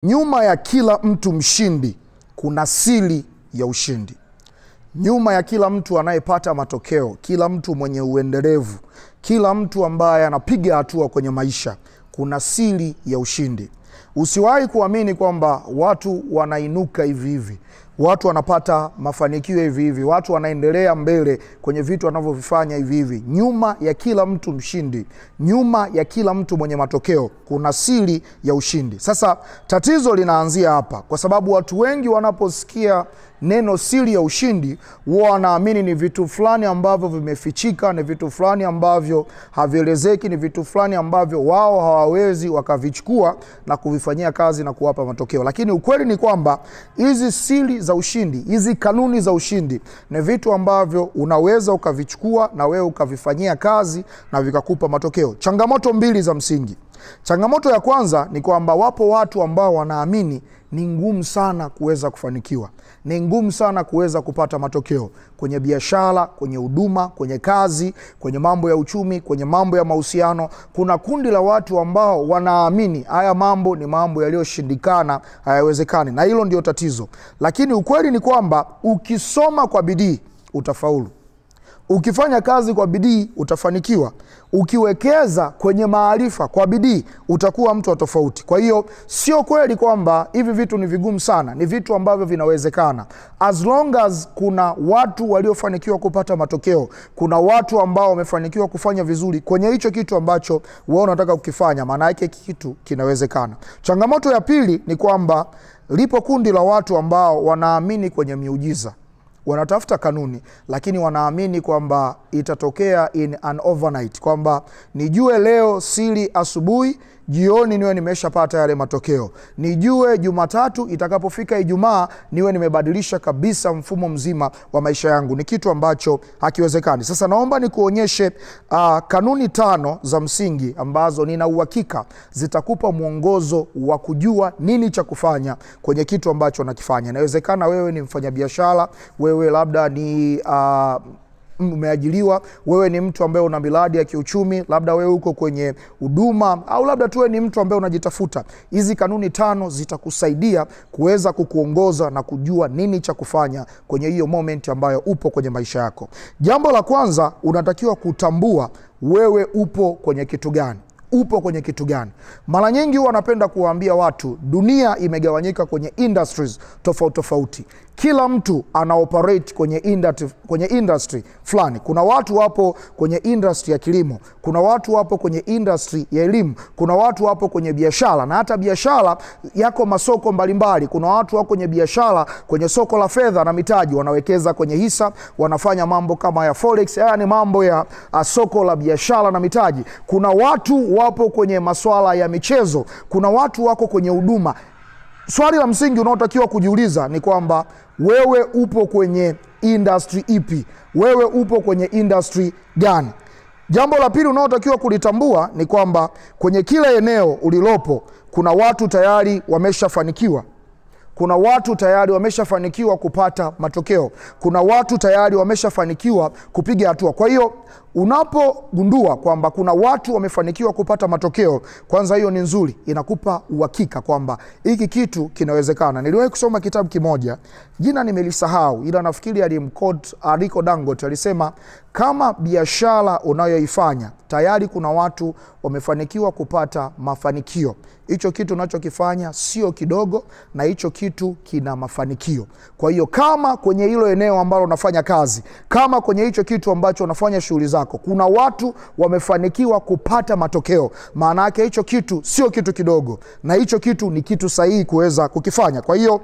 Nyuma ya kila mtu mshindi kuna siri ya ushindi. Nyuma ya kila mtu anayepata matokeo, kila mtu mwenye uendelevu, kila mtu ambaye anapiga hatua kwenye maisha, kuna siri ya ushindi. Usiwahi kuamini kwamba watu wanainuka hivi hivi, watu wanapata mafanikio hivi hivi, watu wanaendelea mbele kwenye vitu wanavyovifanya hivi hivi. Nyuma ya kila mtu mshindi, nyuma ya kila mtu mwenye matokeo, kuna siri ya ushindi. Sasa tatizo linaanzia hapa, kwa sababu watu wengi wanaposikia neno siri ya ushindi, wao wanaamini ni vitu fulani ambavyo vimefichika, ni vitu fulani ambavyo havielezeki, ni vitu fulani ambavyo wao hawawezi wakavichukua na kuvifanyia kazi na kuwapa matokeo. Lakini ukweli ni kwamba hizi siri za ushindi, hizi kanuni za ushindi, ni vitu ambavyo unaweza ukavichukua na wewe ukavifanyia kazi na vikakupa matokeo. Changamoto mbili za msingi. Changamoto ya kwanza ni kwamba wapo watu ambao wanaamini ni ngumu sana kuweza kufanikiwa, ni ngumu sana kuweza kupata matokeo kwenye biashara, kwenye huduma, kwenye kazi, kwenye mambo ya uchumi, kwenye mambo ya mahusiano. Kuna kundi la watu ambao wanaamini haya mambo ni mambo yaliyoshindikana, hayawezekani, na hilo ndio tatizo. Lakini ukweli ni kwamba ukisoma kwa bidii utafaulu. Ukifanya kazi kwa bidii utafanikiwa. Ukiwekeza kwenye maarifa kwa bidii utakuwa mtu wa tofauti. Kwa hiyo sio kweli kwamba hivi vitu ni vigumu sana, ni vitu ambavyo vinawezekana. As long as kuna watu waliofanikiwa kupata matokeo, kuna watu ambao wamefanikiwa kufanya vizuri kwenye hicho kitu ambacho wewe unataka kukifanya, maana yake kitu kinawezekana. Changamoto ya pili ni kwamba lipo kundi la watu ambao wanaamini kwenye miujiza. Wanatafuta kanuni, lakini wanaamini kwamba itatokea in an overnight, kwamba nijue leo siri asubuhi, jioni niwe nimeshapata yale matokeo. Nijue Jumatatu, itakapofika Ijumaa niwe nimebadilisha kabisa mfumo mzima wa maisha yangu. Ni kitu ambacho hakiwezekani. Sasa naomba nikuonyeshe kanuni 5 za msingi ambazo nina uhakika zitakupa mwongozo wa kujua nini cha kufanya kwenye kitu ambacho unakifanya. Inawezekana wewe ni mfanyabiashara, wewe labda ni umeajiriwa, wewe ni mtu ambaye una miradi ya kiuchumi, labda wewe uko kwenye huduma, au labda tu ni mtu ambaye unajitafuta. Hizi kanuni 5 zitakusaidia kuweza kukuongoza na kujua nini cha kufanya kwenye hiyo moment ambayo upo kwenye maisha yako. Jambo la kwanza, unatakiwa kutambua wewe upo kwenye kitu gani. Upo kwenye kitu gani? Mara nyingi huwa napenda kuwaambia watu, dunia imegawanyika kwenye industries tofauti tofauti. Kila mtu ana operate kwenye industry fulani. Kuna watu wapo kwenye industry ya kilimo, kuna watu wapo kwenye industry ya elimu, kuna watu wapo kwenye biashara, na hata biashara yako masoko mbalimbali. Kuna watu wako kwenye biashara, kwenye soko la fedha na mitaji, wanawekeza kwenye hisa, wanafanya mambo kama ya forex, haya ni mambo ya soko la biashara na mitaji. Kuna watu wapo kwenye masuala ya michezo, kuna watu wako kwenye huduma. Swali la msingi unaotakiwa kujiuliza ni kwamba wewe upo kwenye industry ipi? Wewe upo kwenye industry gani? Jambo la pili unaotakiwa kulitambua ni kwamba kwenye kila eneo ulilopo kuna watu tayari wameshafanikiwa. Kuna watu tayari wameshafanikiwa kupata matokeo. Kuna watu tayari wameshafanikiwa kupiga hatua. Kwa hiyo unapogundua kwamba kuna watu wamefanikiwa kupata matokeo, kwanza hiyo ni nzuri, inakupa uhakika kwamba hiki kitu kinawezekana. Niliwahi kusoma kitabu kimoja, jina nimelisahau, ila nafikiri alimquote Aliko Dangote. Alisema kama biashara unayoifanya tayari kuna watu wamefanikiwa kupata mafanikio, hicho kitu unachokifanya sio kidogo, na hicho kitu kina mafanikio. Kwa hiyo kama kwenye hilo eneo ambalo unafanya kazi, kama kwenye hicho kitu ambacho unafanya shughuli zako, kuna watu wamefanikiwa kupata matokeo, maana yake hicho kitu sio kitu kidogo, na hicho kitu ni kitu sahihi kuweza kukifanya. Kwa hiyo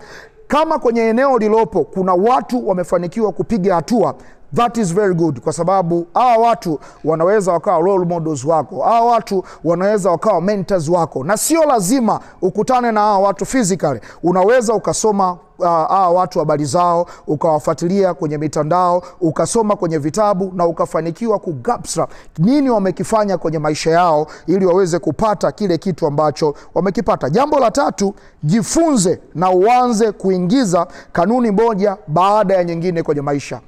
kama kwenye eneo lilopo kuna watu wamefanikiwa kupiga hatua, that is very good, kwa sababu hawa watu wanaweza wakawa role models wako, hawa watu wanaweza wakawa mentors wako. Na sio lazima ukutane na hawa watu physically. Unaweza ukasoma hawa watu habari zao, ukawafuatilia kwenye mitandao, ukasoma kwenye vitabu, na ukafanikiwa kugapsra nini wamekifanya kwenye maisha yao ili waweze kupata kile kitu ambacho wamekipata. Jambo la tatu, jifunze na uanze kuingiza kanuni moja baada ya nyingine kwenye maisha.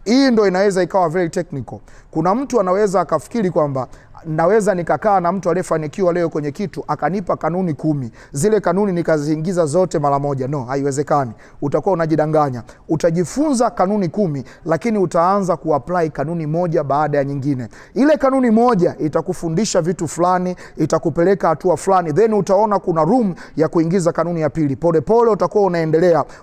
Hii ndo inaweza ikawa very technical. Kuna mtu anaweza akafikiri kwamba naweza nikakaa na mtu aliyefanikiwa leo kwenye kitu akanipa kanuni 10, zile kanuni nikaziingiza zote mara moja. No, haiwezekani. Utakuwa unajidanganya. Utajifunza kanuni 10, lakini utaanza kuapply kanuni moja baada ya nyingine. Ile kanuni moja itakufundisha vitu fulani, itakupeleka hatua fulani, then utaona kuna room ya kuingiza kanuni ya pili. Pole pole utakuwa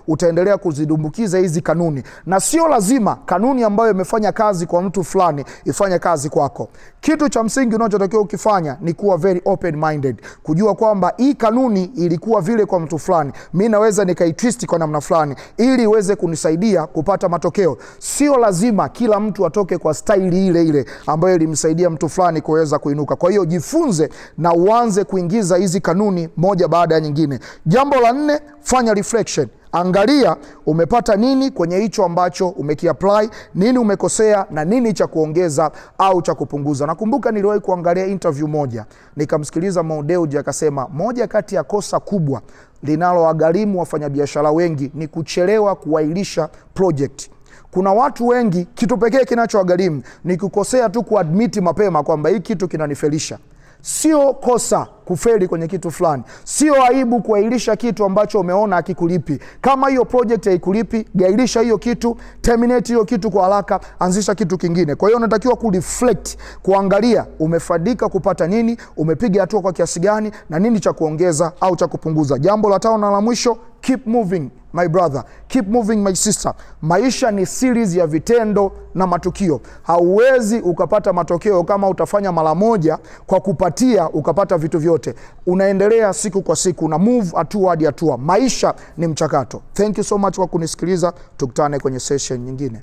utaendelea kuzidumbukiza hizi kanuni, na sio lazima kanuni ambayo imefanya kazi kwa mtu fulani ifanye kazi kwako. Kitu cha msingi unachotakiwa ukifanya ni kuwa very open minded, kujua kwamba hii kanuni ilikuwa vile kwa mtu fulani, mimi naweza nikaitwist kwa namna fulani ili iweze kunisaidia kupata matokeo. Sio lazima kila mtu atoke kwa style ile ile ambayo ilimsaidia mtu fulani kuweza kuinuka. Kwa hiyo jifunze na uanze kuingiza hizi kanuni moja baada ya nyingine. Jambo la 4, fanya reflection. Angalia umepata nini kwenye hicho ambacho umekiapply, nini umekosea na nini cha kuongeza au cha kupunguza. Nakumbuka niliwahi kuangalia interview moja, nikamsikiliza Mo Dewji akasema moja kati ya kosa kubwa linalowagharimu wafanyabiashara wengi ni kuchelewa kuwailisha project. Kuna watu wengi kitu pekee kinachowagharimu ni kukosea tu kuadmit mapema kwamba hii kitu kinanifelisha. Sio kosa kufeli kwenye kitu fulani. Sio aibu kuahirisha kitu ambacho umeona hakikulipi. Kama hiyo project haikulipi, gairisha hiyo kitu, terminate hiyo kitu kwa haraka, anzisha kitu kingine. Kwa hiyo unatakiwa kureflect, kuangalia umefaidika kupata nini, umepiga hatua kwa kiasi gani na nini cha kuongeza au cha kupunguza. Jambo la 5 na la mwisho, keep moving my brother, keep moving my sister. Maisha ni series ya vitendo na matukio. Hauwezi ukapata matokeo kama utafanya mara moja kwa kupatia ukapata vitu vyote. Unaendelea siku kwa siku, na move hatua hadi hatua. Maisha ni mchakato. Thank you so much kwa kunisikiliza. Tukutane kwenye session nyingine.